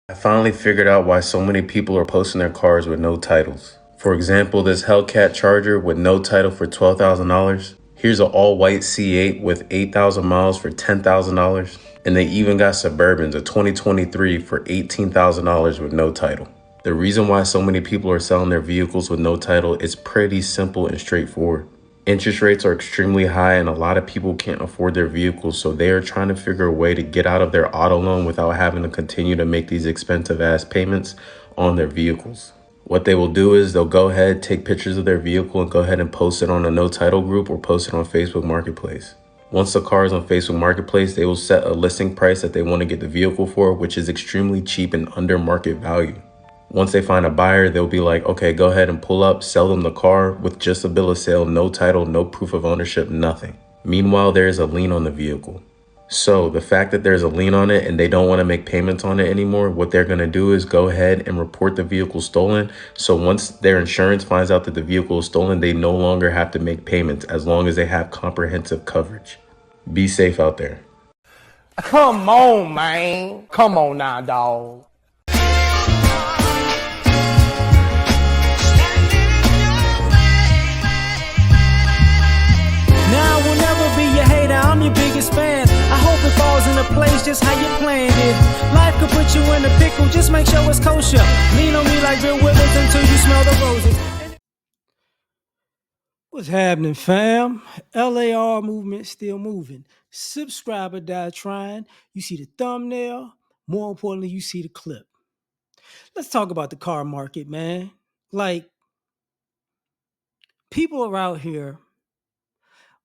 I finally figured out why so many people are posting their cars with no titles. For example, this Hellcat Charger with no title for $12,000. Here's an all-white C8 with 8,000 miles for $10,000. And they even got Suburbans, a 2023 for $18,000 with no title. The reason why so many people are selling their vehicles with no title is pretty simple and straightforward. Interest rates are extremely high and a lot of people can't afford their vehicles, so they are trying to figure a way to get out of their auto loan without having to continue to make these expensive ass payments on their vehicles. What they will do is they'll go ahead, take pictures of their vehicle and go ahead and post it on a no title group or post it on Facebook Marketplace. Once the car is on Facebook Marketplace, they will set a listing price that they want to get the vehicle for, which is extremely cheap and under market value. Once they find a buyer, they'll be like, okay, go ahead and pull up, sell them the car with just a bill of sale, no title, no proof of ownership, nothing. Meanwhile, there is a lien on the vehicle. So the fact that there's a lien on it and they don't want to make payments on it anymore, what they're going to do is go ahead and report the vehicle stolen. So once their insurance finds out that the vehicle is stolen, they no longer have to make payments as long as they have comprehensive coverage. Be safe out there. Come on, man. Come on now, dog. Now I will never be your hater, I'm your biggest fan. I hope it falls into place just how you planned it. Life could put you in a pickle, just make sure it's kosher. Lean on me like Bill Withers until you smell the roses. What's happening, fam? L.A.R. movement still moving. Subscriber die trying. You see the thumbnail. More importantly, you see the clip. Let's talk about the car market, man. Like, people are out here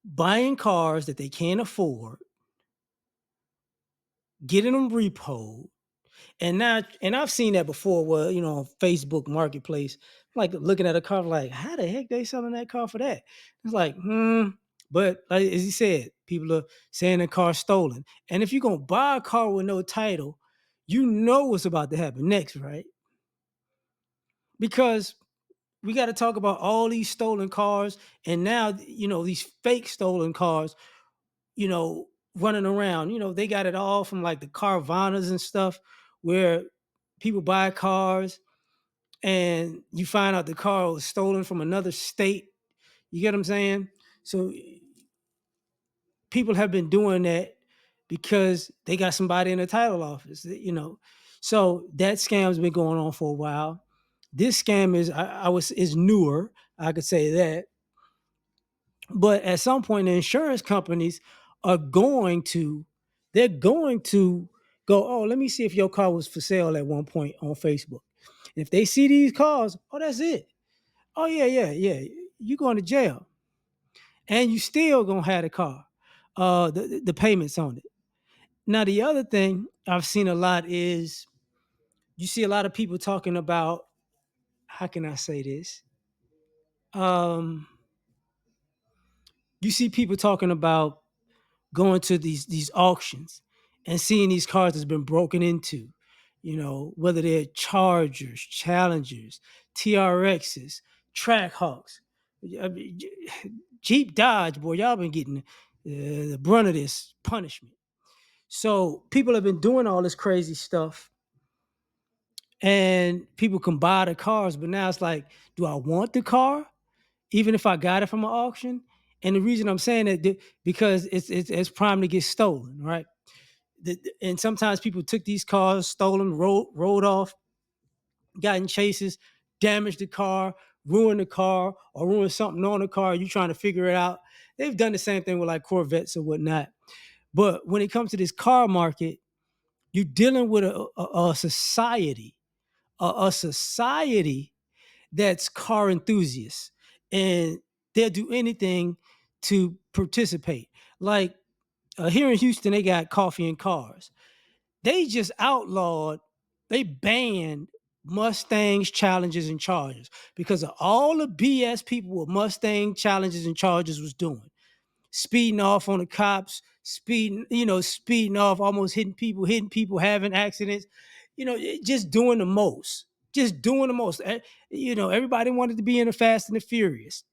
buying cars that they can't afford, getting them repoed. And I've seen that before where, on Facebook Marketplace, like looking at a car like, how the heck they selling that car for that? It's like, But like, as he said, people are saying the car's stolen. And if you're going to buy a car with no title, you know what's about to happen next, right? Because we got to talk about all these stolen cars and now, these fake stolen cars, running around. They got it all from like the Carvanas and stuff where people buy cars and you find out the car was stolen from another state. You get what I'm saying? So people have been doing that because they got somebody in the title office. So that scam's been going on for a while. This scam is newer, I could say that. But at some point, the insurance companies are they're going to go, oh, let me see if your car was for sale at one point on Facebook. And if they see these cars, oh, that's it. Oh, yeah. You going to jail. And you still gonna have the car, the payments on it. Now, the other thing I've seen a lot is you see a lot of people talking about, how can I say this? Um, you see people talking about going to these auctions and seeing these cars that's been broken into, whether they're Chargers, Challengers, TRXs, Trackhawks, I mean, Jeep Dodge, boy, y'all been getting the brunt of this punishment. So people have been doing all this crazy stuff and people can buy the cars, but now it's like, do I want the car? Even if I got it from an auction? And the reason I'm saying that because it's prime to get stolen, right? And sometimes people took these cars, stole them, rode off, got in chases, damaged the car, ruined the car, or ruined something on the car. You trying to figure it out. They've done the same thing with like Corvettes or whatnot. But when it comes to this car market, you're dealing with a society, a society that's car enthusiasts, and they'll do anything to participate. Like here in Houston, they got coffee and cars. They just outlawed, they banned Mustangs, Challengers, and Chargers because of all the BS people with Mustang, Challengers, and Chargers was doing. Speeding off on the cops, speeding off, almost hitting people, having accidents, just doing the most. Just doing the most. Everybody wanted to be in the Fast and the Furious.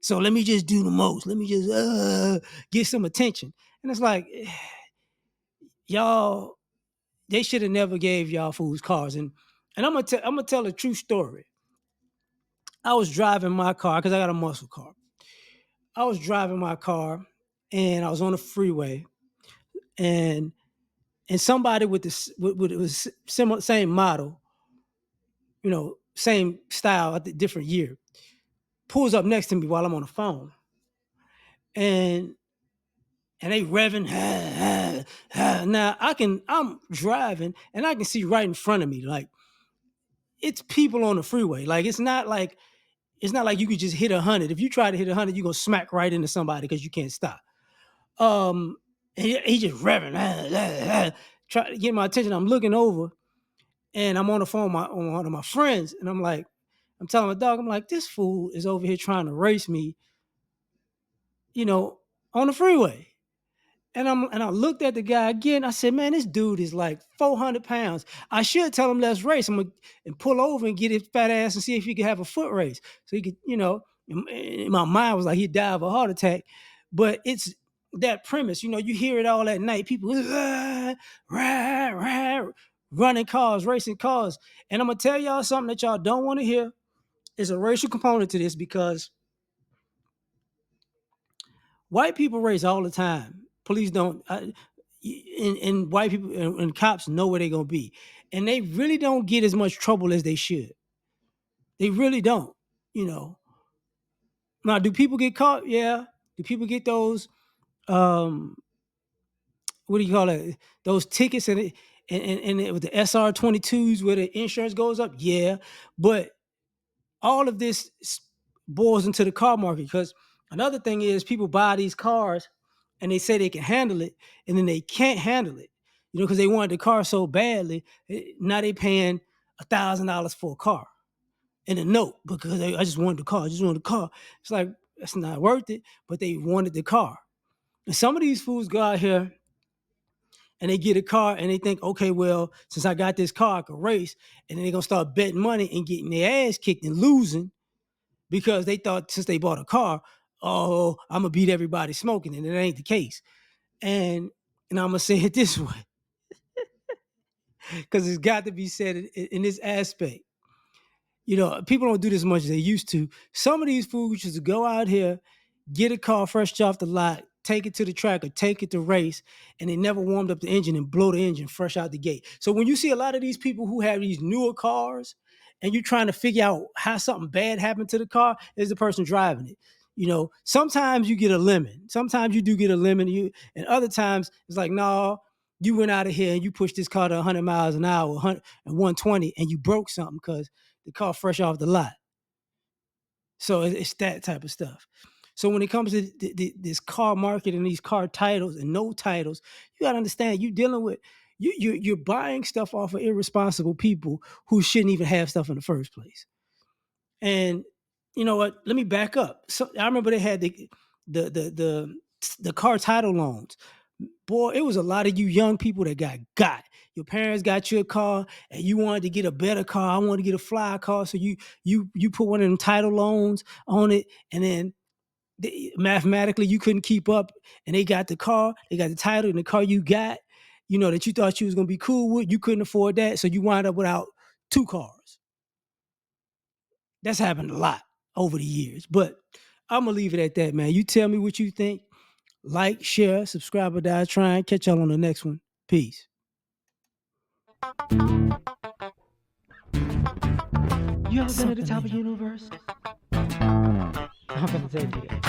So let me just do the most. Let me just get some attention. And it's like, y'all they should have never gave y'all fools cars. And I'm gonna tell a true story. I was driving my car because I got a muscle car. I was driving my car and I was on the freeway and somebody with this with it was similar same model, same style at the different year, pulls up next to me while I'm on the phone. And they revving. Now I'm driving and I can see right in front of me. Like it's people on the freeway. Like it's not like you could just hit 100. If you try to hit 100, you're gonna smack right into somebody because you can't stop. And he just revving, try to get my attention. I'm looking over and I'm on the phone with one of my friends, and I'm telling my dog, I'm like, this fool is over here trying to race me, on the freeway. And I looked at the guy again. I said, man, this dude is like 400 pounds. I should tell him let's race. I'm gonna and pull over and get his fat ass and see if he could have a foot race. So he could, in my mind was like he'd die of a heart attack. But it's that premise, you hear it all at night. People running cars, racing cars. And I'm gonna tell y'all something that y'all don't want to hear. There's a racial component to this because white people race all the time. Police don't, and white people and cops know where they're gonna be, and they really don't get as much trouble as they should. They really don't. Now, do people get caught? Yeah. Do people get those? What do you call it? Those tickets with the SR22s where the insurance goes up? Yeah, but all of this boils into the car market because another thing is people buy these cars and they say they can handle it and then they can't handle it, because they wanted the car so badly. Now they paying $1,000 for a car and a note because I just wanted the car. I just wanted the car. It's like, that's not worth it, but they wanted the car. And some of these fools go out here and they get a car and they think, okay, well, since I got this car, I can race. And then they're going to start betting money and getting their ass kicked and losing because they thought since they bought a car, oh, I'm going to beat everybody smoking. And it ain't the case. And I'm going to say it this way because it's got to be said in this aspect. People don't do this as much as they used to. Some of these fools just go out here, get a car fresh off the lot, take it to the track or take it to race, and they never warmed up the engine and blow the engine fresh out the gate. So when you see a lot of these people who have these newer cars and you're trying to figure out how something bad happened to the car, is the person driving it. Sometimes you get a lemon. Sometimes you do get a lemon. And other times it's like, no, you went out of here and you pushed this car to 100 miles an hour, 120, and you broke something because the car fresh off the lot. So it's that type of stuff. So when it comes to this car market and these car titles and no titles, you got to understand you're dealing with you're buying stuff off of irresponsible people who shouldn't even have stuff in the first place. And you know what? Let me back up. So I remember they had the car title loans. Boy, it was a lot of you young people that got. Your parents got you a car and you wanted to get a better car. I wanted to get a fly car. So you put one of them title loans on it, and then mathematically you couldn't keep up, and they got the car, they got the title, and the car you got, that you thought you was gonna be cool with, you couldn't afford that, so you wind up without two cars. That's happened a lot over the years, but I'm gonna leave it at that, man. You tell me what you think. Like, share, subscribe, or die trying. Catch y'all on the next one. Peace. You ever been at the top of the universe? I'm gonna say it again.